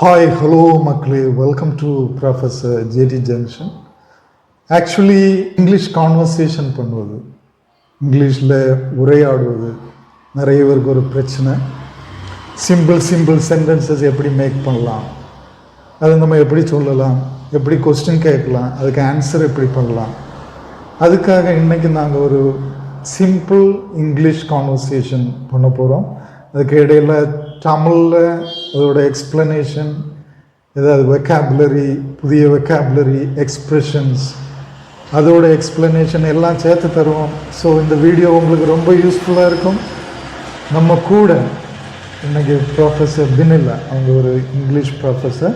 Hi, hello மக்களே, welcome to professor JD junction. Actually English conversation பண்ணுவது, இங்கிலீஷில் உரையாடுவது நிறைய பேருக்கு ஒரு பிரச்சனை. சிம்பிள் சென்டென்சஸ் எப்படி மேக் பண்ணலாம், அது நம்ம எப்படி சொல்லலாம், எப்படி கொஸ்டின் கேட்கலாம், அதுக்கு ஆன்சர் எப்படி பண்ணலாம். அதுக்காக இன்றைக்கி நாங்கள் ஒரு சிம்பிள் இங்கிலீஷ் கான்வர்சேஷன் பண்ண போகிறோம். அதுக்கு இடையில் தமிழில் அதோட எக்ஸ்ப்ளனேஷன், ஏதாவது வெக்காபுலரி, புதிய வெக்காபுலரி, எக்ஸ்ப்ரெஷன்ஸ், அதோட எக்ஸ்ப்ளனேஷன் எல்லாம் சேர்த்து தருவோம். ஸோ இந்த வீடியோ உங்களுக்கு ரொம்ப யூஸ்ஃபுல்லாக இருக்கும். நம்ம கூட இன்றைக்கி ப்ரொஃபஸர் பினிலா, அவங்க ஒரு இங்கிலீஷ் ப்ரொஃபஸர்,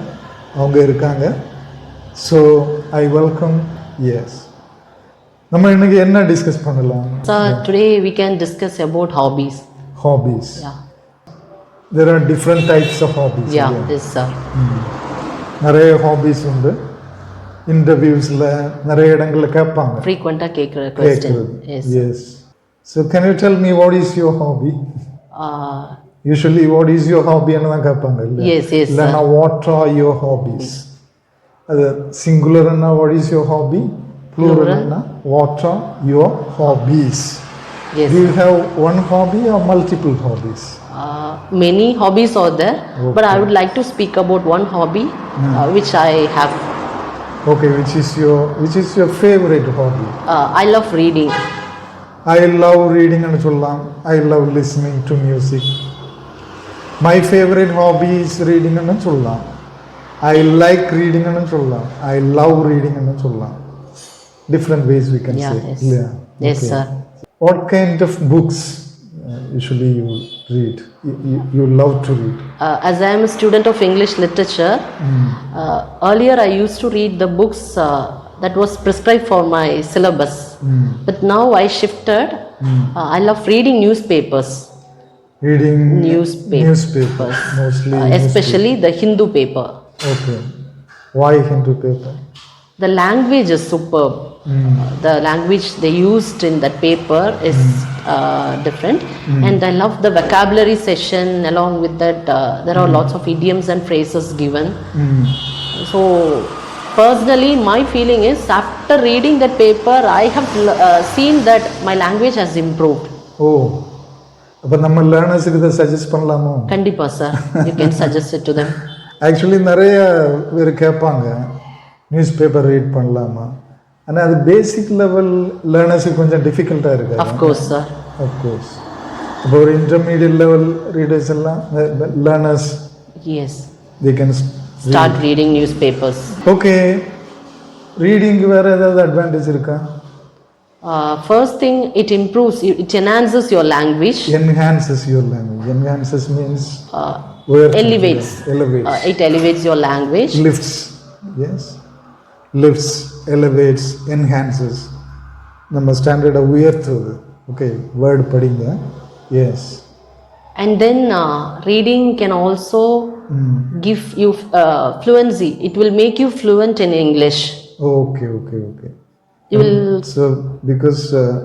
அவங்க இருக்காங்க. So I welcome. எஸ், நம்ம இன்னைக்கு என்ன டிஸ்கஸ் பண்ணலாம்? Sir, today we can discuss about hobbies. Hobbies. Yeah. There are different types of hobbies. Yeah, yes sir. நிறைய ஹாபீஸ் உண்டு. இன்டர்வியூஸில் நிறைய இடங்களில் கேட்பாங்க, Frequent-ஆ கேட்குற question. Yes. Yes. So can you tell me what is your hobby? Usually what is your hobby ன்னு தான் கேட்பாங்க இல்லை? Yes, yes, இல்லைன்னா what are your hobbies? அது சிங்குலர்னா what is your hobby, ப்ளூரல்னா what are your hobbies? Yes. Do you have one hobby or multiple hobbies? Many hobbies are there, but I would like to speak about one hobby which I have. Okay, which is your favorite hobby? I love reading. I love reading ன்னு சொல்லலாம். I love listening to music. My favorite hobby is reading ன்னு சொல்லலாம். I like reading ன்னு சொல்லலாம். I love reading ன்னு சொல்லலாம். Different ways we can say. Yes. Yeah. Yes, Okay. sir. What kind of books usually you read? You love to read? As I am a student of English literature, earlier I used to read the books that was prescribed for my syllabus. But now I shifted. I love reading newspapers. Reading Newspapers. Mostly. Especially the Hindu paper. Okay. Why Hindu paper? The language is superb. The language they used in that paper is different, and I love the vocabulary session. Along with that, there are lots of idioms and phrases given. So personally, my feeling is after reading that paper, I have seen that my language has improved. Oh, அப்போ நம்ம லேர்னர்ஸுக்கு இதை suggest பண்ணலாமோ? கண்டிப்பா sir, you can suggest it to them. Actually நிறைய பேர் கேட்பாங்க news paper read பண்ணலாமா, ஆனால் அது பேசிக் லெவல் லேர்னர்ஸுக்கு கொஞ்சம் டிஃபிகல்ட்டாக இருக்குது. Of course sir, of course. இப்போ ஒரு இன்டர்மீடியட் லெவல் ரீடர்ஸ் எல்லாம் learners, yes, they can start reading newspapers. Okay, ரீடிங்க்கு வேறு ஏதாவது அட்வான்டேஜ் இருக்கா? First thing, it improves, it enhances your language. Enhances your language. Enhances means elevates. It elevates your language. Lifts. Yes. Lifts, elevates, enhances. நம்ம ஸ்டாண்டர்டை உயர்த்துவது. Okay, word படிங்க. S. And then reading can also give you fluency. It will make you fluent in English. Okay. You will. So because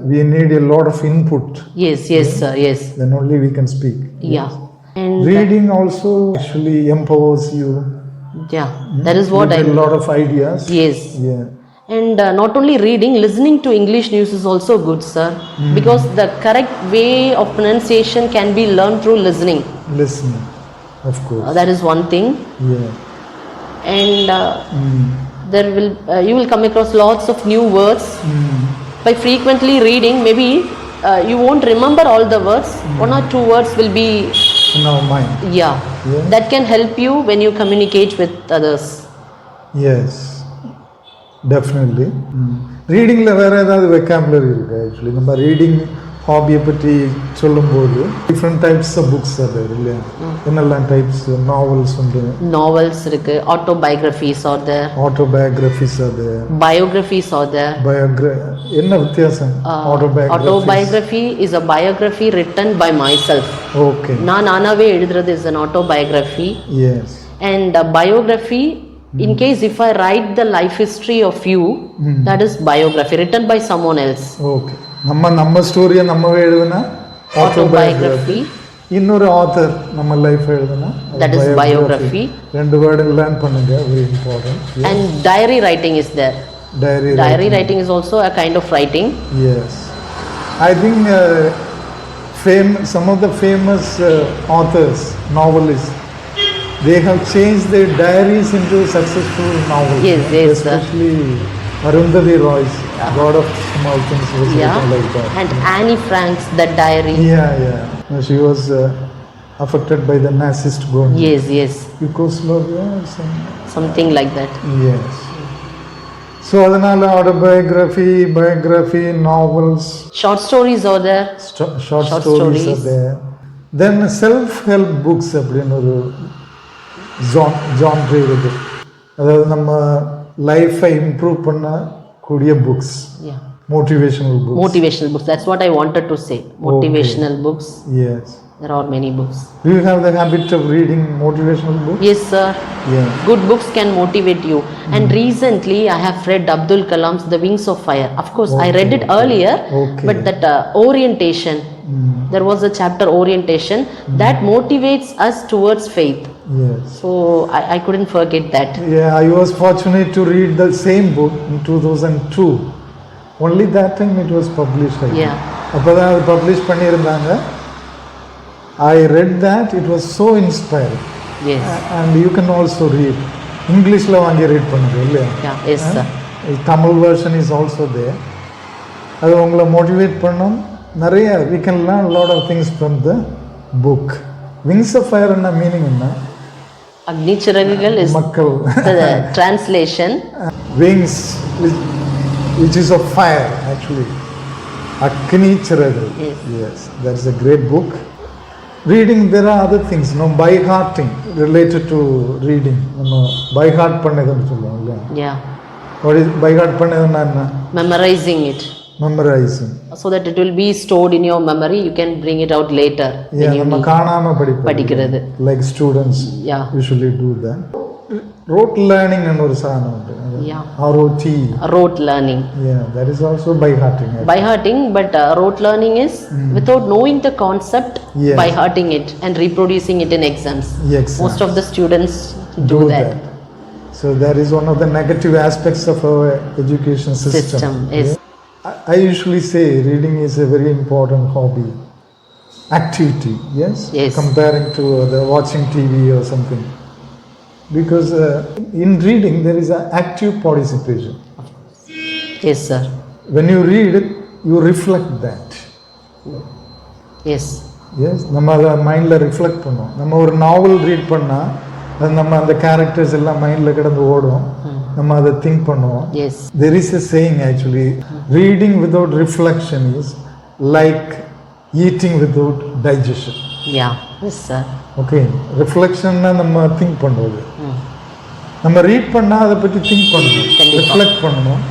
we need a lot of input. Yes, sir, yes. Then only we can speak. Yeah. And reading also actually empowers you. Yeah, that is what I. A lot of ideas. Yes. Yeah. And not only reading, listening to English news is also good, sir, because the correct way of pronunciation can be learned through listening. Listening, of course. That is one thing. Yeah. And there will you will come across lots of new words. By frequently reading, maybe you won't remember all the words. One or two words will be in our mind. Yeah. That can help you when you communicate with others. Yes, definitely. ரீடிங்கில் வேறு ஏதாவது vocabulary இருக்குது? Actually நம்ம reading ஹாபியை பற்றி சொல்லும்போது different types of books அது இல்லையா? என்னெல்லாம் types? Novels உண்டு, நாவல்ஸ் இருக்கு, ஆட்டோபயோகிராஃபிஸ் ஆர் தேர், ஆட்டோபயோகிராஃபிஸ் அது, பயோகிராஃபிஸ் ஆர் தேர். என்ன வித்தியாசம்? Autobiography is a biography written by myself. Okay, நானாவே எழுதுறது is an autobiography. Yes. And a biography, in case if I write the life history of you, that is biography written by someone else. Okay. நம்ம ஸ்டோரியை நம்மவே எழுதுனா autobiography. இன்னொரு author நம்ம life எழுதுனா That is biography. 2 word learn பண்ணுங்க, very important. And diary writing is there. Diary writing is also a kind of writing. Yes, I think some of the famous authors, novelists, they have changed their diaries into successful novels. Yes, yes, especially Arundhati Roy's God of Small Things was written like that. And Annie Frank's The Diary. Yeah. She was affected by the Nazist government. Yes. Yugoslavia, something like that. Yes. So அதனால biography, novels, short stories are there. Short stories are there. Then self-help books அப்படின்னு ஒரு genre இருக்கு. அதாவது நம்ம லைஃபை improve பண்ணக்கூடிய books. Motivational books. That's what I wanted to say. Motivational books. Yes. There are many books. Do you have the habit of reading motivational books? Yes, sir. Yeah. Good books can motivate you. And recently I have read Abdul Kalam's The Wings of Fire. Of course, I read it earlier, but that orientation, there was a chapter orientation that motivates us towards faith. Yes. So I couldn't forget that. Yeah, I was fortunate to read the same book in 2002. Only that time it was published. Yeah. அப்பதான் அது publish பண்ணியிருந்தாங்க. I read that, it was so inspiring. Yes. And you can also read. Englishல வாங்கி read பண்ணுங்க இல்லையா? Yeah, yes, sir. Tamil version is also there. அது உங்களை motivate பண்ணும். நிறைய we can learn a lot of things from the book. Wings of Fire என்ன meaning என்ன? Agni Siragugal is மக்கள். the translation. Wings which is of fire actually. Agni Chiragal. Yes, that is a great book. Reading, there are other things, by hearting related to reading. By heart பண்ணதுன்னு சொல்லுவோம் இல்லையா? Yeah. What is by heart பண்ணதுன்னா என்ன? Memorizing it. Memorizing. So that it will be stored in your memory, you can bring it out later. Yeah, நம்ம காணாம படிக்கிறது. Like students usually do that. Rote learning and ஒரு சாதனம் உண்டு. ROT. Rote learning. Yeah, that is also by hearting. By hearting, but rote learning is without knowing the concept, by hearting it and reproducing it in exams. Most of the students do that. So that is one of the negative aspects of our education system. Yes. I usually say reading is a very important hobby, activity. Yes. Comparing to the watching TV or something. Because in reading there is an active participation. Yes, sir. When you read it, you reflect that. Yes. நம்ம அதை மைண்டில் reflect பண்ணுவோம். நம்ம ஒரு நாவல் read பண்ணால் அது நம்ம அந்த கேரக்டர்ஸ் எல்லாம் மைண்டில் கிடந்து ஓடும். நம்ம அதை திங்க் பண்ணுவோம். There is a saying actually, reading without reflection is like eating without digestion. Yeah. Yes, sir. Okay, ரிஃப்ளெக்ஷன்னா நம்ம திங்க் பண்ணுறது. நம்ம ரீட் பண்ணால் அதை பற்றி திங்க் பண்ணணும், ரிஃப்ளெக்ட் பண்ணணும்.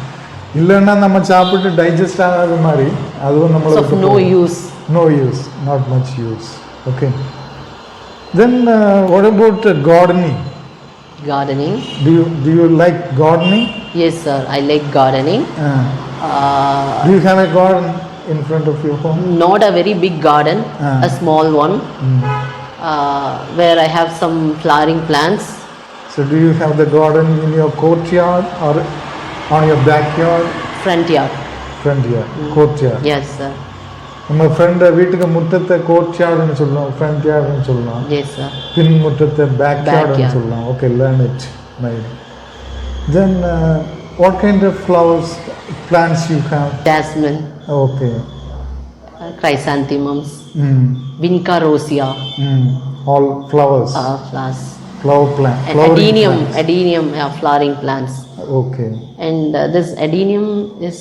இல்லைன்னா நம்ம சாப்பிட்டு டைஜஸ்ட் ஆகாத மாதிரி அதுவும் நம்மளுக்கு no use, not much use. Okay. Then what about gardening? Do you like gardening? Yes, sir, I like gardening. Do you have a garden in front of your home? Not a very big garden, a small one. Where I have some flowering plants. So do you have the garden in your courtyard or on your backyard? Front yard. Courtyard. Yes, sir. நம்ம friend வீட்டுக்கு முற்றத்தை கோர்ட்யார்ட்னு சொல்லலாம், front யார்ட்னு சொல்லலாம். Yes, sir. பின் முற்றத்தை பேக்யார்ட்னு சொல்லலாம். Okay, learn it. Right. Then what kind of flowers, plants you have? Jasmine. Okay. Chrysanthemums. Vinca rosea. All flowers. Flowers. Flower plant. Adenium, flowering plants. Okay. And this adenium is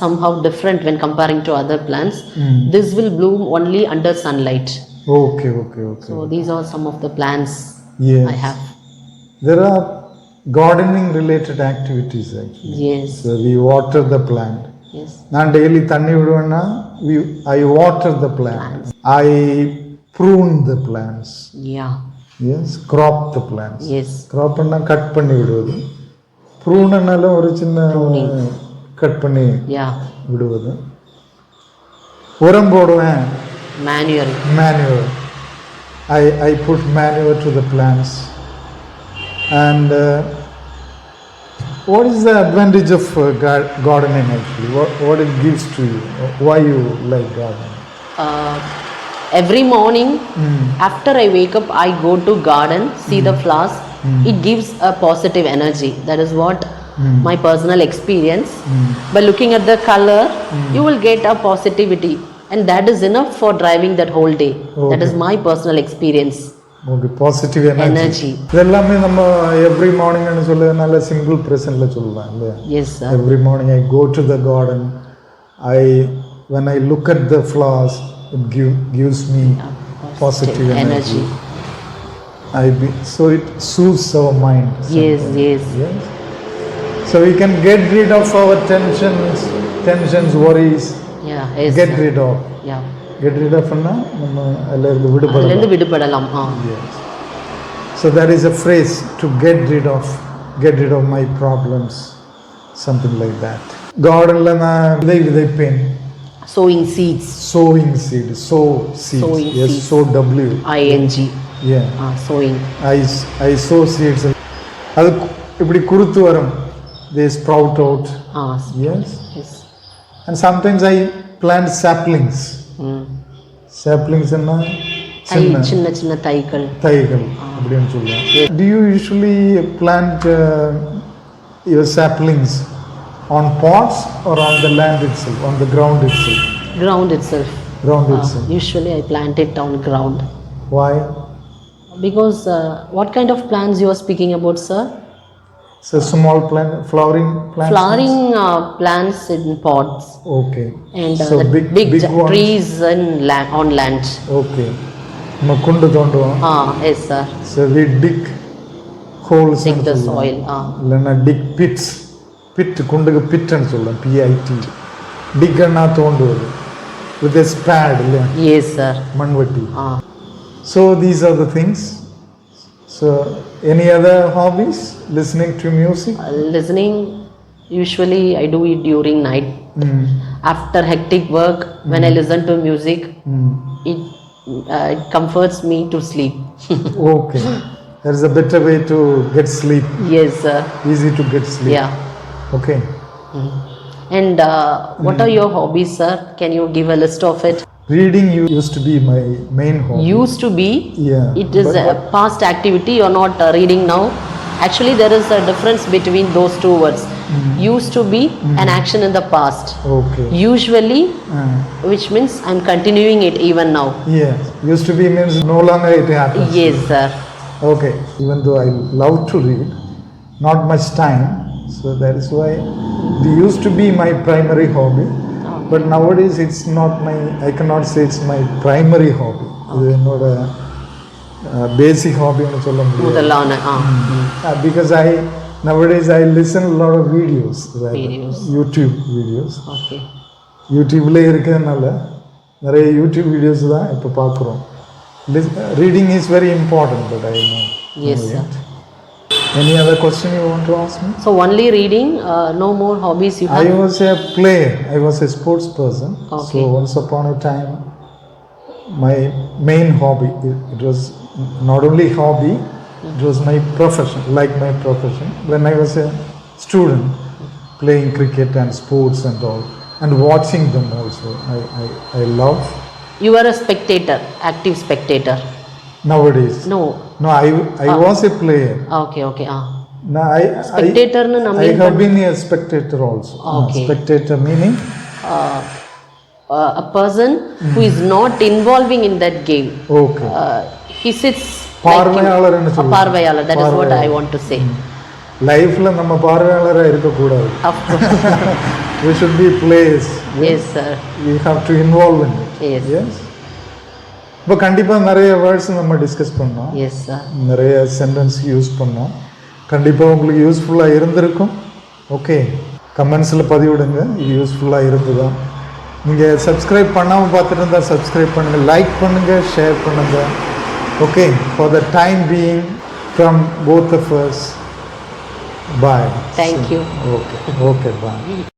somehow different when comparing to other plants. This will bloom only under sunlight. Okay. So these are some of the plants I have. There are gardening related activities actually. Yes. So we water the plant. Yes. நான் daily தண்ணி விடுவேன்னா I water the plant. I prune the plants. Yeah. Yes. Crop the plants. Yes. Crop பண்ணா cut பண்ணி விடுவது. ப்ரூன்னால ஒரு சின்ன cut பண்ணி விடுவது. உரம் போடுவேன். Manual. I put manure to the plants. And what is the advantage of gardening actually? What it gives to you? Why you like gardening? Every morning after I wake up, I go to garden, see the flowers. It gives a positive energy. That is what my personal experience. By looking at the color, you will get a positivity, and that is enough for driving that whole day. That is my personal experience. Okay positive Energy. இதெல்லாமே நம்ம every மார்னிங்னு சொல்ல நல்ல simple ப்ரெசென்ட்ல சொல்லலாம் இல்லையா? Yes, sir. Every morning I go to the garden. When I look at the flowers, it gives me positive energy. So it soothes our mind. Yes, sometimes. yes. Yes. So we can get rid of our tensions, worries. Yeah, yes. Get sir. rid of. Yeah. Get rid of னா நம்ம எல்லாரும் விடுபடலாம். அதிலிருந்து விடுபடலாம். Yes. So that is a phrase, to get rid of my problems, something like that. Gardenல நான் விதைப்பேன். Sowing seeds. Sow seeds. Sowing Yes, seeds. sow W. ING. Yeah. Sowing. I sow seeds. அது இப்படி குருத்து வரும். They sprout out. Yes. Yes. And sometimes I plant saplings. Saplings என்ன சின்ன சின்ன தைகள் அப்படின்னு சொல்லுவாங்க. Do you usually plant your saplings on pots or on the land itself, on the ground itself? Ground itself. Usually I plant it on ground. Why? Because what kind of plants you are speaking about, sir? So small plant, flowering plants. Flowering plants in pots. Okay. And so big trees on land. Okay. நம்ம குண்டு தோண்டுவோம். Yes, sir. So we dig holes in the soil. இல்லைன்னா dig pits. Pit குண்டுக்கு pitன்னு சொல்லலாம். PIT. Digன்னா தோண்டுவது. With a spade இல்லையா? Yes, sir. மண்வெட்டி. So these are the things. So any other hobbies? Listening to music? Listening, usually I do it during night. After hectic work, when I listen to music, it comforts me to sleep. Okay. There is a better way to get sleep. Yes, sir. Easy to get sleep. Yeah. Okay. And what are your hobbies, sir? Can you give a list of it? Reading used to be my main hobby. Used to be? Yeah. It is a past activity. You are not reading now. Actually, there is a difference between those two words. Used to be an action in the past. Okay. Usually, which means I'm continuing it even now. Yes. Used to be means no longer it happens. Yes, sir. Okay. Even though I love to read, not much time. So that is why it used to be my primary hobby. But nowadays it's not I cannot say it's my primary hobby. இது என்னோட basic hobbyன்னு சொல்ல முடியாது. Because nowadays I listen a lot of videos. YouTube videos. Okay. YouTubeல இருக்கிறதுனால நிறைய YouTube videos தான் இப்போ பார்க்குறோம். Reading is very important, but I know. Yes, sir. Any other question you want to ask me? So only reading, no more hobbies you have? I was a player. I was a sports person. Okay. So once upon a time, my main hobby, it was not only hobby, it was my profession, like my profession. When I was a student, playing cricket and sports and all, and watching them also, I love. You were a spectator, active spectator. Nowadays. No, I was a player. Okay. No, Spectator I have been a spectator also. Okay. Spectator meaning? A person who is not involving in that game. Okay. He sits பார்வையாளர்னு like a பார்வையாளர். That is what I want to say. லைஃப்ல நம்ம பார்வையாளரா இருக்க கூடாது. Of course. We should be players. Yes, sir. We have to involve in it. Yes. இப்போ கண்டிப்பாக நிறைய words நம்ம discuss பண்ணோம். Yes sir. நிறைய சென்டென்ஸ் யூஸ் பண்ணோம். கண்டிப்பாக உங்களுக்கு யூஸ்ஃபுல்லாக இருந்திருக்கும். ஓகே, கமெண்ட்ஸில் பதிவிடுங்க இது யூஸ்ஃபுல்லாக இருந்ததா. நீங்கள் சப்ஸ்கிரைப் பண்ணாமல் பார்த்துட்டு இருந்தால் சப்ஸ்கிரைப் பண்ணுங்கள், லைக் பண்ணுங்கள், ஷேர் பண்ணுங்கள். Okay, for the time being from both of us, bye. Thank you. Okay, bye.